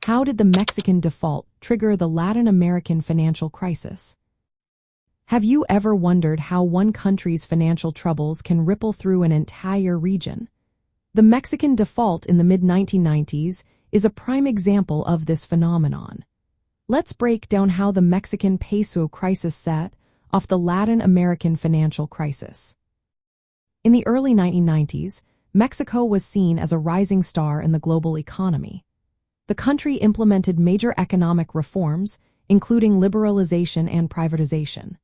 How did the Mexican default trigger the Latin American financial crisis? Have you ever wondered how one country's financial troubles can ripple through an entire region? The Mexican default in the mid-1990s is a prime example of this phenomenon. Let's break down how the Mexican peso crisis set off the Latin American financial crisis. In the early 1990s, Mexico was seen as a rising star in the global economy. The country implemented major economic reforms, including liberalization and privatization.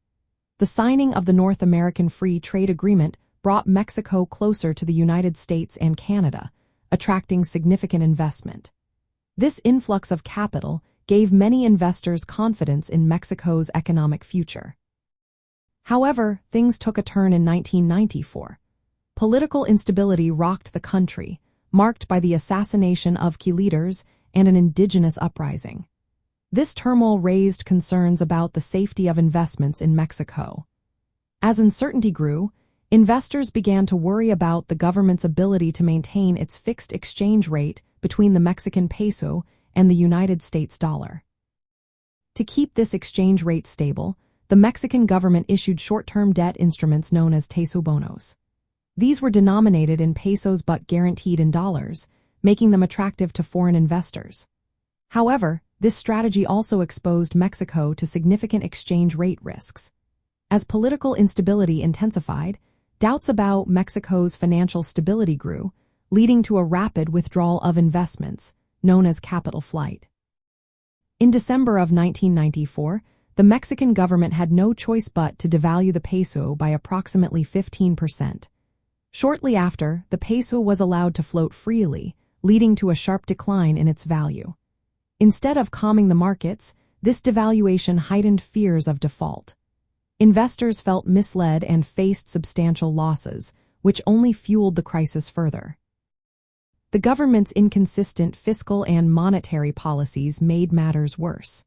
The signing of the North American Free Trade Agreement brought Mexico closer to the United States and Canada, attracting significant investment. This influx of capital gave many investors confidence in Mexico's economic future. However, things took a turn in 1994. Political instability rocked the country, marked by the assassination of key leaders and an indigenous uprising. This turmoil raised concerns about the safety of investments in Mexico. As uncertainty grew, investors began to worry about the government's ability to maintain its fixed exchange rate between the Mexican peso and the United States dollar. To keep this exchange rate stable, the Mexican government issued short-term debt instruments known as peso bonos. These were denominated in pesos but guaranteed in dollars, making them attractive to foreign investors. However, this strategy also exposed Mexico to significant exchange rate risks. As political instability intensified, doubts about Mexico's financial stability grew, leading to a rapid withdrawal of investments, known as capital flight. In December of 1994, the Mexican government had no choice but to devalue the peso by approximately 15%. Shortly after, the peso was allowed to float freely, leading to a sharp decline in its value. Instead of calming the markets, this devaluation heightened fears of default. Investors felt misled and faced substantial losses, which only fueled the crisis further. The government's inconsistent fiscal and monetary policies made matters worse.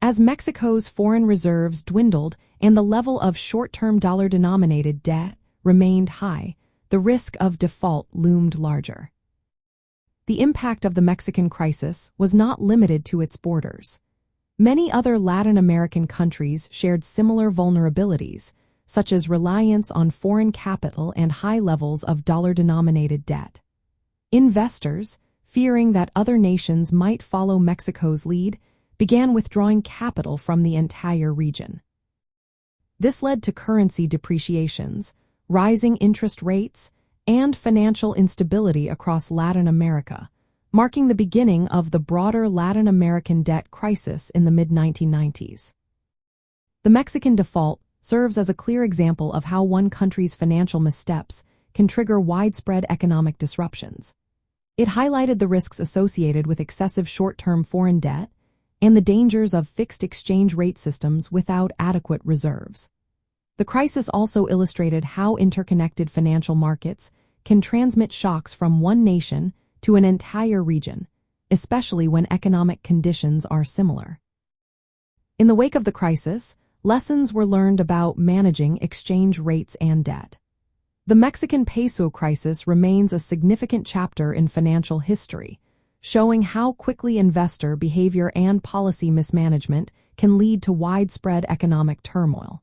As Mexico's foreign reserves dwindled and the level of short-term dollar-denominated debt remained high, the risk of default loomed larger. The impact of the Mexican crisis was not limited to its borders. Many other Latin American countries shared similar vulnerabilities, such as reliance on foreign capital and high levels of dollar-denominated debt. Investors, fearing that other nations might follow Mexico's lead, began withdrawing capital from the entire region. This led to currency depreciations, rising interest rates, and financial instability across Latin America, marking the beginning of the broader Latin American debt crisis in the mid-1990s. The Mexican default serves as a clear example of how one country's financial missteps can trigger widespread economic disruptions. It highlighted the risks associated with excessive short-term foreign debt and the dangers of fixed exchange rate systems without adequate reserves. The crisis also illustrated how interconnected financial markets can transmit shocks from one nation to an entire region, especially when economic conditions are similar. In the wake of the crisis, lessons were learned about managing exchange rates and debt. The Mexican peso crisis remains a significant chapter in financial history, showing how quickly investor behavior and policy mismanagement can lead to widespread economic turmoil.